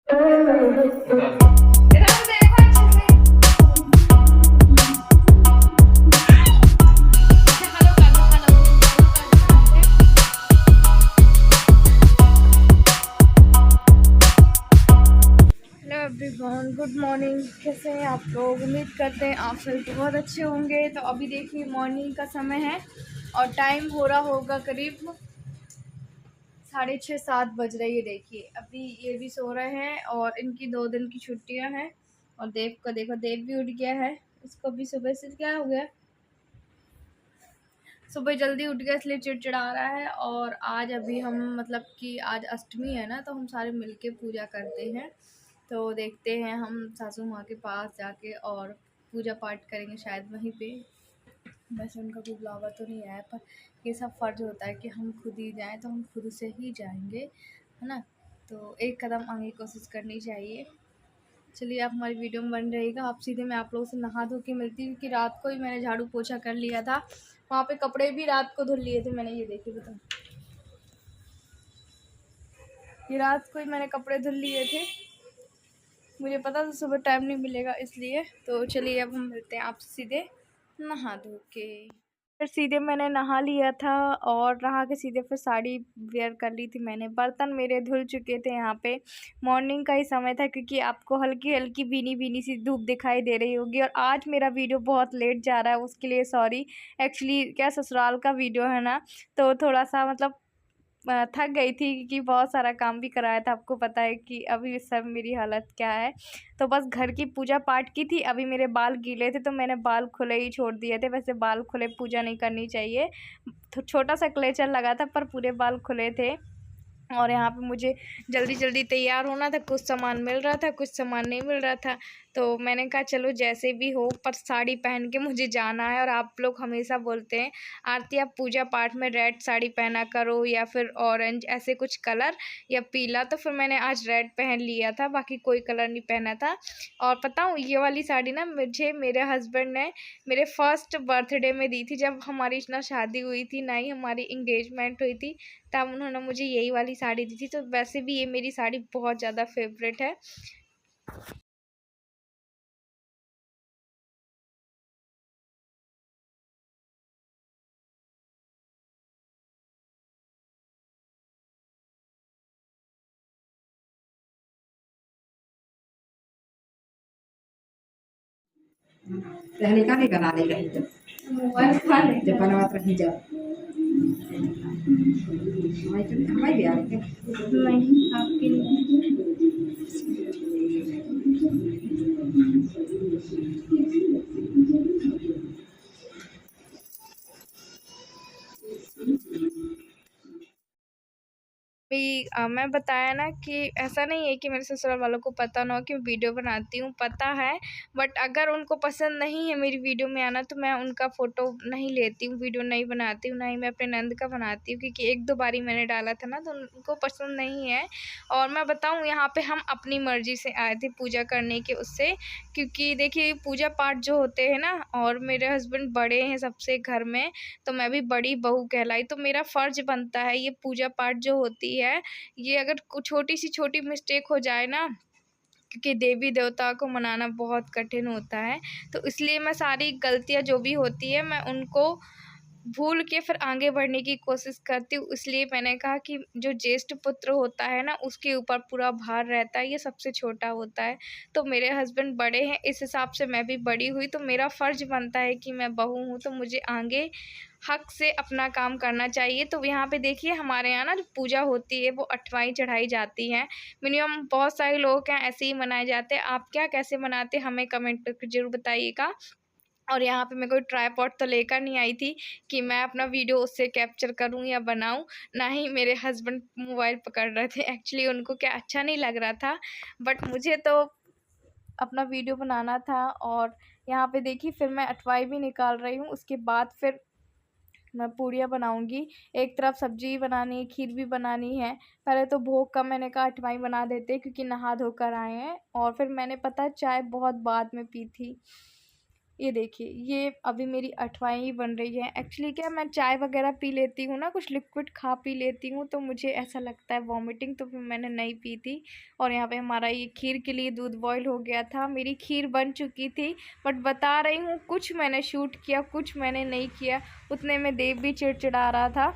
Everyone, good morning. कैसे हैं आप लोग? उम्मीद करते हैं आप सभी बहुत अच्छे होंगे। तो अभी देखिए मॉर्निंग का समय है और टाइम हो रहा होगा करीब 6:30-7 बज रही है। देखिए अभी ये भी सो रहे हैं और इनकी 2 दिन की छुट्टियां हैं। और देव को देखो, देव भी उठ गया है। इसको भी सुबह से क्या हो गया, सुबह जल्दी उठ गया इसलिए चिड़चिड़ा रहा है। और आज अभी हम मतलब कि आज अष्टमी है ना, तो हम सारे मिलके पूजा करते हैं। तो देखते हैं हम सासू माँ के पास जाके और पूजा पाठ करेंगे शायद वहीं पे। वैसे उनका कोई बुलावा तो नहीं आया, पर ये सब फ़र्ज़ होता है कि हम खुद ही जाएं, तो हम खुद से ही जाएंगे, है ना। तो एक कदम आगे कोशिश करनी चाहिए। चलिए आप हमारी वीडियो में बन रहेगा। आप सीधे मैं आप लोगों से नहा धो के मिलती हूँ, क्योंकि रात को ही मैंने झाड़ू पोछा कर लिया था। वहाँ पे कपड़े भी रात को धुल लिए थे मैंने। ये देखिए, बताओ, ये रात को ही मैंने कपड़े धुल लिए थे। मुझे पता था सुबह टाइम नहीं मिलेगा इसलिए। तो चलिए अब हम मिलते हैं आपसे सीधे नहा धो के। फिर सीधे मैंने नहा लिया था और नहा के सीधे फिर साड़ी वेयर कर ली थी मैंने। बर्तन मेरे धुल चुके थे यहाँ पे। मॉर्निंग का ही समय था, क्योंकि आपको हल्की हल्की भीनी भीनी सी धूप दिखाई दे रही होगी। और आज मेरा वीडियो बहुत लेट जा रहा है, उसके लिए सॉरी। एक्चुअली क्या, ससुराल का वीडियो है ना, तो थोड़ा सा मतलब थक गई थी, क्योंकि बहुत सारा काम भी कराया था। आपको पता है कि अभी इस समय मेरी हालत क्या है। तो बस घर की पूजा पाठ की थी। अभी मेरे बाल गीले थे तो मैंने बाल खुले ही छोड़ दिए थे। वैसे बाल खुले पूजा नहीं करनी चाहिए। तो छोटा सा क्लेचर लगा था पर पूरे बाल खुले थे। और यहाँ पे मुझे जल्दी जल्दी तैयार होना था। कुछ सामान मिल रहा था, कुछ सामान नहीं मिल रहा था। तो मैंने कहा चलो जैसे भी हो, पर साड़ी पहन के मुझे जाना है। और आप लोग हमेशा बोलते हैं आरती आप पूजा पाठ में रेड साड़ी पहना करो या फिर ऑरेंज, ऐसे कुछ कलर, या पीला। तो फिर मैंने आज रेड पहन लिया था, बाकी कोई कलर नहीं पहना था। और पता हूँ ये वाली साड़ी ना मुझे मेरे हस्बैंड ने मेरे फर्स्ट बर्थडे में दी थी, जब हमारी ना शादी हुई थी ना ही हमारी इंगेजमेंट हुई थी, तब उन्होंने मुझे यही वाली साड़ी दी थी। तो वैसे भी ये मेरी साड़ी बहुत ज़्यादा फेवरेट है। Tehni kami kanali ka hijab. Mobile कहाँ है? Japan watra hijab. Hamay biar ke. नहीं, आपके लिए। भी मैं बताया ना कि ऐसा नहीं है कि मेरे ससुराल वालों को पता ना हो कि मैं वीडियो बनाती हूँ, पता है। बट अगर उनको पसंद नहीं है मेरी वीडियो में आना, तो मैं उनका फ़ोटो नहीं लेती हूँ, वीडियो नहीं बनाती हूँ, ना ही मैं अपने नंद का बनाती हूँ, क्योंकि 1-2 बारी मैंने डाला था ना, तो उनको पसंद नहीं है। और मैं बताऊँ, यहाँ पे हम अपनी मर्ज़ी से आए थे पूजा करने के उससे, क्योंकि देखिए पूजा पाठ जो होते हैं ना, और मेरे हस्बैंड बड़े हैं सबसे घर में, तो मैं भी बड़ी बहू कहलाई, तो मेरा फ़र्ज़ बनता है ये पूजा पाठ जो होती है, ये अगर छोटी सी छोटी मिस्टेक हो जाए ना, क्योंकि देवी देवता को मनाना बहुत कठिन होता है, तो इसलिए मैं सारी गलतियाँ जो भी होती है मैं उनको भूल के फिर आगे बढ़ने की कोशिश करती हूँ। इसलिए मैंने कहा कि जो ज्येष्ठ पुत्र होता है ना, उसके ऊपर पूरा भार रहता है, ये सबसे छोटा होता है। तो मेरे हस्बैंड बड़े हैं, इस हिसाब से मैं भी बड़ी हुई, तो मेरा फ़र्ज़ बनता है कि मैं बहू हूँ, तो मुझे आगे हक से अपना काम करना चाहिए। तो यहाँ पे देखिए हमारे यहाँ ना जो पूजा होती है वो अठवाई चढ़ाई जाती है। मिनिमम बहुत सारे लोगों के यहाँ ऐसे ही मनाए जाते हैं। आप क्या कैसे मनाते हैं हमें कमेंट करके ज़रूर बताइएगा। और यहाँ पे मैं कोई ट्राइपॉड तो लेकर नहीं आई थी कि मैं अपना वीडियो उससे कैप्चर करूँ या बनाऊँ। ना ही मेरे हस्बैंड मोबाइल पकड़ रहे थे। एक्चुअली उनको क्या अच्छा नहीं लग रहा था, बट मुझे तो अपना वीडियो बनाना था। और यहाँ पे देखिए फिर मैं अठवाई भी निकाल रही हूँ। उसके बाद फिर मैं पूड़ियाँ बनाऊँगी। एक तरफ सब्ज़ी बनानी है, खीर भी बनानी है। पहले तो भोग का मैंने कहा अठवाई बना देते हैं, क्योंकि नहा धोकर आए हैं। और फिर मैंने पता है चाय बहुत बाद में पी थी। ये देखिए, ये अभी मेरी 8वाँ ही बन रही है। एक्चुअली क्या, मैं चाय वगैरह पी लेती हूँ ना, कुछ लिक्विड खा पी लेती हूँ, तो मुझे ऐसा लगता है वॉमिटिंग, तो फिर मैंने नहीं पी थी। और यहाँ पे हमारा ये खीर के लिए दूध बॉयल हो गया था। मेरी खीर बन चुकी थी, बट बता रही हूँ कुछ मैंने शूट किया, कुछ मैंने नहीं किया। उतने में देव भी चिड़चिड़ा रहा था।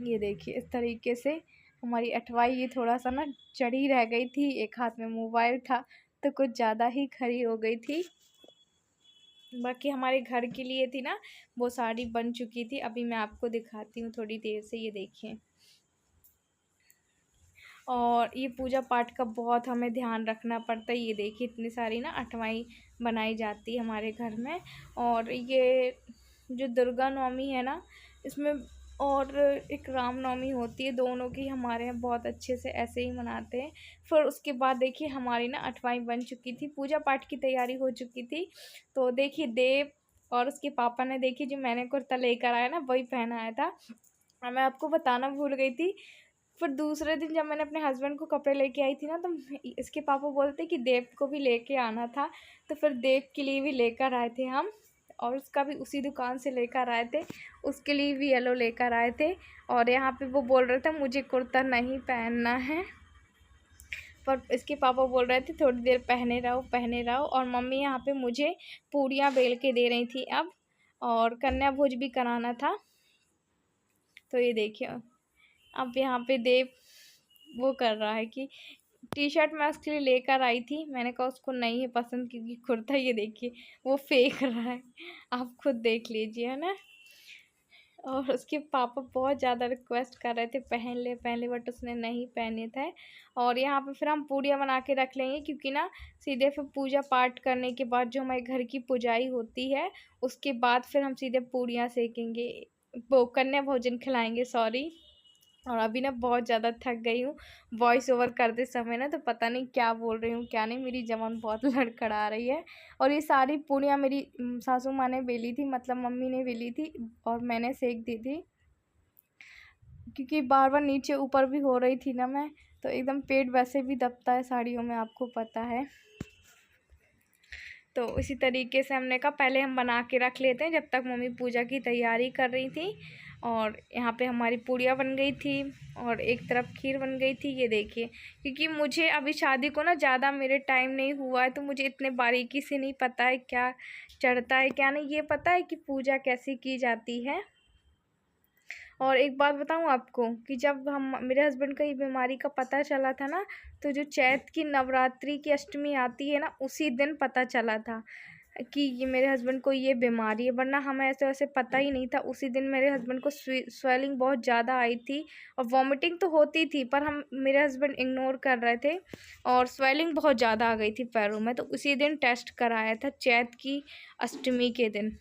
ये देखिए, इस तरीके से हमारी 8वाँ ये थोड़ा सा ना चढ़ी रह गई थी। एक हाथ में मोबाइल था, तो कुछ ज़्यादा ही खड़ी हो गई थी। बाकी हमारे घर के लिए थी ना, वो साड़ी बन चुकी थी। अभी मैं आपको दिखाती हूँ थोड़ी देर से, ये देखिए। और ये पूजा पाठ का बहुत हमें ध्यान रखना पड़ता है। ये देखिए, इतनी सारी ना 8वाँ बनाई जाती है हमारे घर में। और ये जो दुर्गा नवमी है ना, इसमें और एक राम नवमी होती है, दोनों की हमारे यहाँ बहुत अच्छे से ऐसे ही मनाते हैं। फिर उसके बाद देखिए, हमारी ना 8वाँ बन चुकी थी, पूजा पाठ की तैयारी हो चुकी थी। तो देखिए, देव और उसके पापा ने, देखिए जो मैंने कुर्ता लेकर आया ना, वही पहना आया था। और मैं आपको बताना भूल गई थी, फिर दूसरे दिन जब मैंने अपने हस्बैंड को कपड़े लेके आई थी ना, तो इसके पापा बोलते कि देव को भी लेके आना था। तो फिर देव के लिए भी लेकर आए थे हम, और उसका भी उसी दुकान से लेकर आए थे। उसके लिए भी येलो लेकर आए थे। और यहाँ पे वो बोल रहे थे मुझे कुर्ता नहीं पहनना है, पर इसके पापा बोल रहे थे थोड़ी देर पहने रहो पहने रहो। और मम्मी यहाँ पे मुझे पूड़ियाँ बेल के दे रही थी अब, और कन्या भोज भी कराना था। तो ये देखिए, अब यहाँ पे देव वो कर रहा है कि टी शर्ट मैं उसके लिए लेकर आई थी, मैंने कहा उसको नहीं है पसंद, क्योंकि कुर्ता ये देखिए वो फेंक रहा है। आप खुद देख लीजिए, है ना। और उसके पापा बहुत ज़्यादा रिक्वेस्ट कर रहे थे पहन ले, बट उसने नहीं पहने थे। और यहाँ पे फिर हम पूड़ियाँ बना के रख लेंगे, क्योंकि ना सीधे फिर पूजा पाठ करने के बाद जो हमारे घर की पुजाई होती है, उसके बाद फिर हम सीधे पूड़ियाँ सेकेंगे, वो कन्या भोजन खिलाएंगे, सॉरी। और अभी ना बहुत ज़्यादा थक गई हूँ वॉइस ओवर करते समय ना, तो पता नहीं क्या बोल रही हूँ क्या नहीं, मेरी ज़बान बहुत लड़खड़ा रही है। और ये सारी पूड़ियाँ मेरी सासू माँ ने बेली थी, मतलब मम्मी ने बेली थी, और मैंने सेक दी थी, क्योंकि बार बार नीचे ऊपर भी हो रही थी ना मैं, तो एकदम पेट वैसे भी दबता है साड़ियों में, आपको पता है। तो इसी तरीके से हमने कहा पहले हम बना के रख लेते हैं, जब तक मम्मी पूजा की तैयारी कर रही थी। और यहाँ पे हमारी पूड़ियाँ बन गई थी, और एक तरफ खीर बन गई थी, ये देखिए। क्योंकि मुझे अभी शादी को ना ज़्यादा मेरे टाइम नहीं हुआ है, तो मुझे इतने बारीकी से नहीं पता है क्या चढ़ता है क्या नहीं। ये पता है कि पूजा कैसे की जाती है। और एक बात बताऊँ आपको, कि जब हम मेरे हस्बैंड को ये बीमारी का पता चला था ना, तो जो चैत की नवरात्रि की अष्टमी आती है ना, उसी दिन पता चला था कि ये मेरे हस्बैंड को ये बीमारी है, वरना हमें ऐसे वैसे पता ही नहीं था। उसी दिन मेरे हस्बैंड को स्वेलिंग बहुत ज़्यादा आई थी, और वॉमिटिंग तो होती थी, पर हम मेरे हस्बैंड इग्नोर कर रहे थे, और स्वेलिंग बहुत ज़्यादा आ गई थी पैरों में। तो उसी दिन टेस्ट कराया था, चैत की अष्टमी के दिन।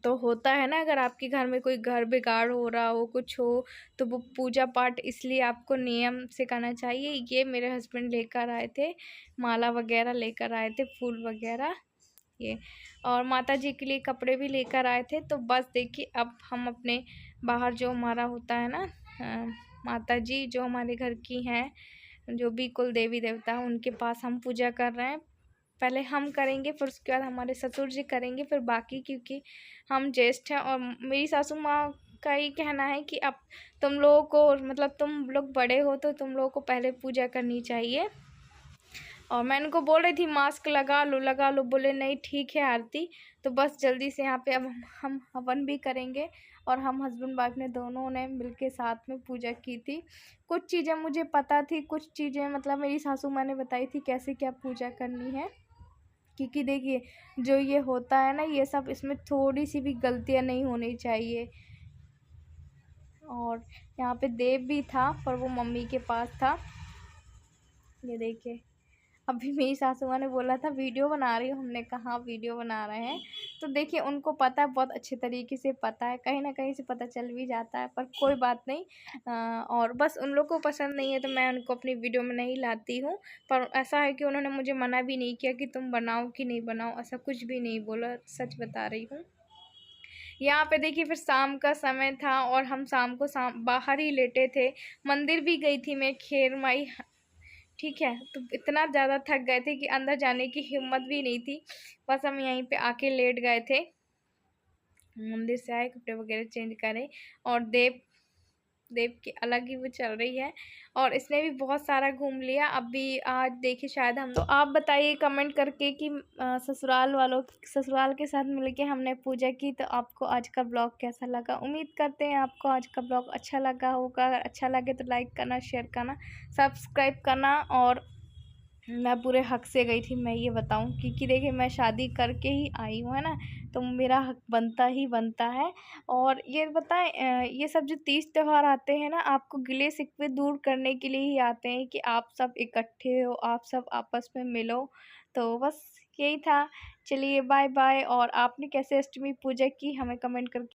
तो होता है ना, अगर आपके घर में कोई घर बिगाड़ हो रहा हो, कुछ हो, तो वो पूजा पाठ इसलिए आपको नियम से करना चाहिए। ये मेरे हस्बैंड लेकर आए थे, माला वगैरह लेकर आए थे, फूल वगैरह ये, और माता जी के लिए कपड़े भी लेकर आए थे। तो बस देखिए, अब हम अपने बाहर जो हमारा होता है ना, माता जी जो हमारे घर की हैं, जो भी कुल देवी देवता हैं, उनके पास हम पूजा कर रहे हैं। पहले हम करेंगे, फिर उसके बाद हमारे ससुर जी करेंगे, फिर बाकी, क्योंकि हम ज्येष्ठ हैं। और मेरी सासू माँ का ही कहना है कि अब तुम लोगों को, मतलब तुम लोग बड़े हो, तो तुम लोगों को पहले पूजा करनी चाहिए। और मैं उनको बोल रही थी मास्क लगा लो लगा लो, बोले नहीं ठीक है आरती। तो बस जल्दी से यहाँ पे अब हम हवन भी करेंगे, और हम हस्बैंड वाइफ ने दोनों ने मिलके साथ में पूजा की थी। कुछ चीज़ें मुझे पता थी, कुछ चीज़ें मतलब मेरी सासू माँ ने बताई थी कैसे क्या पूजा करनी है। क्योंकि देखिए, जो ये होता है ना, ये सब, इसमें थोड़ी सी भी गलतियाँ नहीं होनी चाहिए। और यहाँ पे देव भी था, पर वो मम्मी के पास था, ये देखिए। अभी मेरी सासू माँ ने बोला था वीडियो बना रही हो, हमने कहा हाँ वीडियो बना रहे हैं। तो देखिए, उनको पता है, बहुत अच्छे तरीके से पता है, कहीं ना कहीं से पता चल भी जाता है, पर कोई बात नहीं। और बस उन लोग को पसंद नहीं है, तो मैं उनको अपनी वीडियो में नहीं लाती हूँ। पर ऐसा है कि उन्होंने मुझे मना भी नहीं किया कि तुम बनाओ कि नहीं बनाओ, ऐसा कुछ भी नहीं बोला, सच बता रही हूँ। यहाँ पे देखिए, फिर शाम का समय था, और हम शाम को बाहर ही लेटे थे। मंदिर भी गई थी मैं, खेर माई ठीक है। तो इतना ज़्यादा थक गए थे कि अंदर जाने की हिम्मत भी नहीं थी, बस हम यहीं पे आके लेट गए थे। मंदिर से आए, कपड़े वगैरह चेंज करे और देव देव की अलग ही वो चल रही है और इसने भी बहुत सारा घूम लिया। अभी आज देखिए शायद हम, तो आप बताइए कमेंट करके कि ससुराल के साथ मिलके हमने पूजा की, तो आपको आज का ब्लॉग कैसा लगा। उम्मीद करते हैं आपको आज का ब्लॉग अच्छा लगा होगा। अगर अच्छा लगे तो लाइक करना, शेयर करना, सब्सक्राइब करना। और मैं पूरे हक से गई थी, मैं ये बताऊं, क्योंकि देखिए मैं शादी करके ही आई हूँ, है ना, तो मेरा हक बनता ही बनता है। और ये बताएं, ये सब जो तीज त्यौहार आते हैं ना, आपको गिले शिकवे दूर करने के लिए ही आते हैं कि आप सब इकट्ठे हो, आप सब आपस में मिलो। तो बस यही था। चलिए बाय बाय। और आपने कैसे अष्टमी पूजा की हमें कमेंट करके